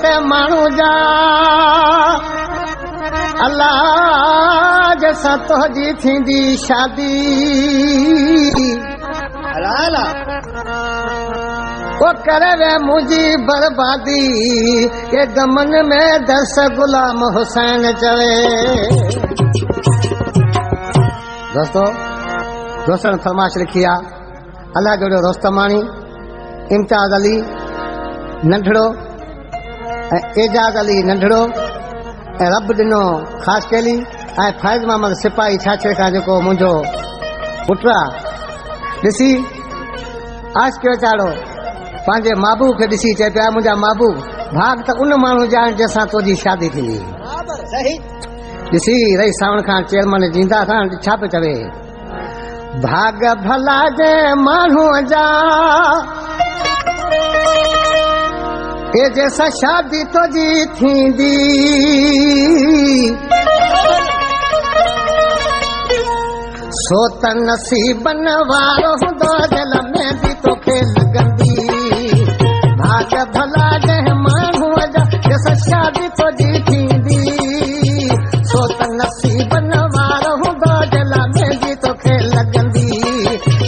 ते माण्हू जा अल्लाह जैसा तुझी थींदी शादी वो करे वे मुझी बर्बादी के गमन में दस गुलाम हुसैन चवे। दोस्तों ने फरमाइश लिखी आहे अल्लाह जो रोस्तमानी इम्तियाज़ अली नंढड़ो ऐं एजाज़ अली नंढड़ो ऐं रब ॾिनो ख़ासि केली ऐं फैज़ मोहम्मद सिपाही छाछे खां जेको मुंहिंजो पुटु आहे ॾिसी आशिक़ वीचारो पंहिंजे महबूब खे ॾिसी चए पिया मुंहिंजा महबूब भाग त उन माण्हू जा आहिनि जंहिंसां तुंहिंजी शादी थींदी। ॾिसी रही सावण खां चेयरमैन जींदा खां छा पियो चवे भाग भला जे माण्हू जा ए जैसा शादी तुझी थींदी सो त नसीबन वारो हूंदो दिल में बि तोखे लॻंदी। भाग भला जे माण्हू जा जैसा शादी तुझी थींदी सो त नसीबन वारो हूंदो दिल में बि तोखे लॻंदी।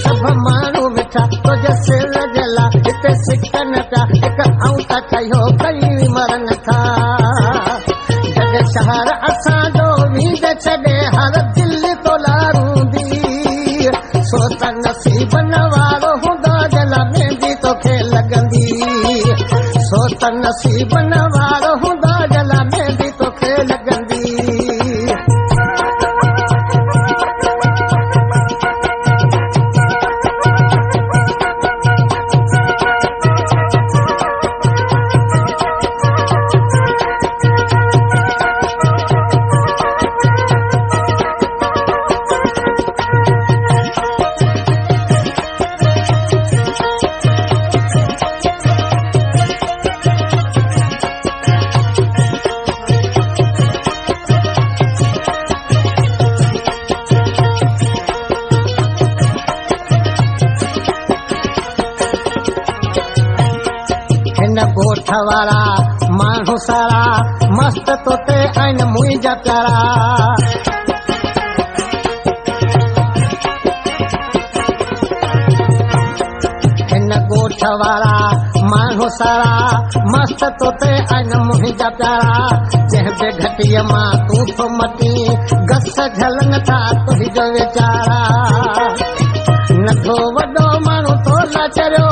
सभु माण्हू मिठा तुंहिंजे सिर जे लाइ हिते सिकनि था हिकु आऊं त कयो कई मरनि था जग शहर असांजो वींद छॾे हर दिलि तो लारूंदी सो त नसीबन वारो हूंदो दिल में बि तोखे लॻंदी सो त नसीबन वारो हूंदो दिल में बि तोखे लॻंदी। ॻोठ वारा माण्हू सारा मस्त तोते आहिनि मुंहिंजा प्यारा हिन ॻोठ वारा माण्हू सारा मस्त तोते आहिनि मुंहिंजा प्यारा जंहिं बि घटीअ मां तूं मटी गस झलनि था तुंहिंजो वीचारा नथो वॾो माण्हू तो न चरियो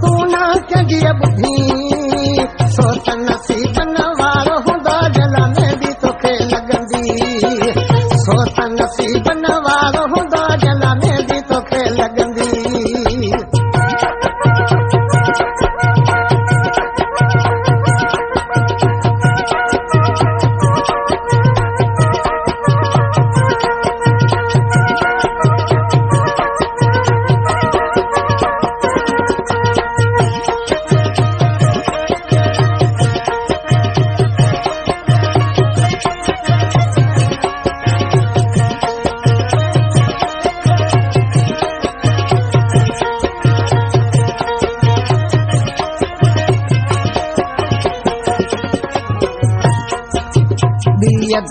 तूं न कंहिंजी ॿुधी सो त नसीबन वारो हूंदो दिल में बि तोखे लॻंदी सो त नसीबन वारो हूंदो दिल में बि तोखे लॻंदी।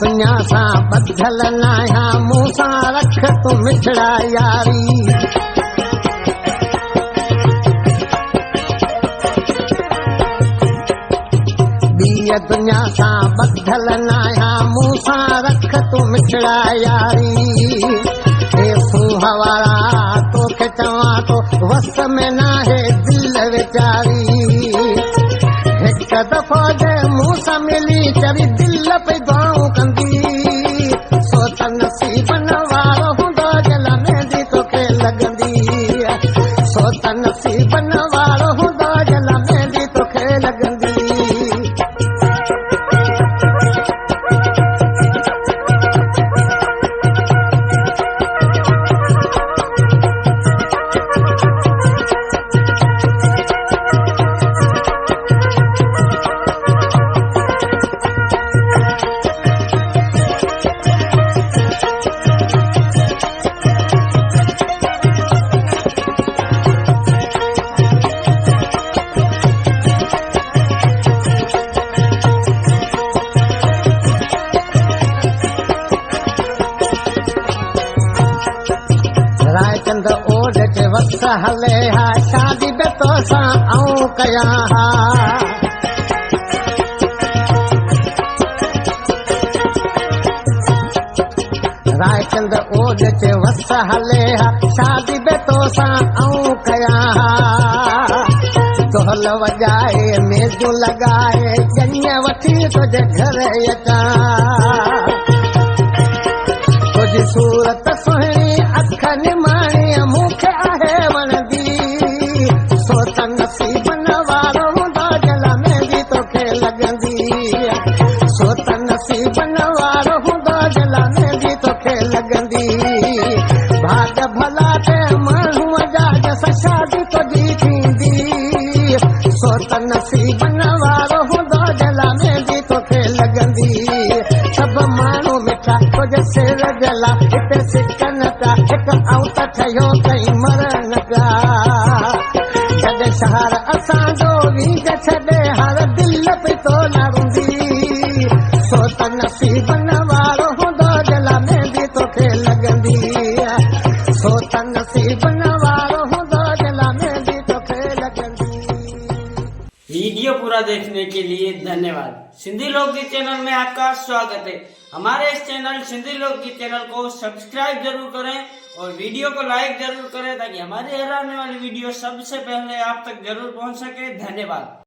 दुनिया सां बधल नाया मूं सां रख तूं मिठड़ा यारी ॿीअ दुनिया सां बधल नाया मूं सां रख तूं मिठड़ा यारी हे सूंह वारा तोखे चवां थो वस में नाहे दिल वीचारी हिकु दफ़ो जे मूं सां मिली चरी दिल पई दुआऊं कंदी सो त नसीबन वारो हूंदो दिल में बि तोखे लॻंदी सो त नसीबन वारो हूंदो दिल में बि तोखे लॻंदी। हले हा शादी बि तोसां आऊं कयां हा रायचंद ओज चे वस हले हा शादी बि तोसां आऊं कयां हा ढोल वॼाए मेजूं लॻाए ॼञ वठी तुंहिंजे घर अचां तुंहिंजी सूरत सुहिणी अख निमाणी मूंखे आहे वणंदी सो त नसीबन वारो हूंदो जल में बि तोखे लॻंदी सो त नसीबन वारो हूंदो जल में बि तोखे लॻंदी भाग भला ते माण्हूअ जा जस शादी तुंहिंजी थींदी सो त नसीबन वारो हूंदो जल में बि तोखे लॻंदी सभु माण्हू मिठा तुंहिंजे सिर जला हिते सिकन था हिकु आऊं त ठहियो कई मरण पिया जॾहिं शहर असांजो वीज छॾे हर दिल पई तो लड़ंदी सो त नसीबन वारो हूंदो जल में बि तोखे लॻंदी सो त नसीबन वारो हूंदो जल में बि तोखे लॻंदी। वीडियो पूरा देखने के लिए धन्यवाद। सिंधी लोकगीत चैनल में आपका स्वागत है। हमारे इस चैनल सिंधी लोकगीत चैनल को सब्सक्राइब जरूर करें और वीडियो को लाइक जरूर करें ताकि हमारी हर आने वाली वीडियो सबसे पहले आप तक जरूर पहुंच सके। धन्यवाद।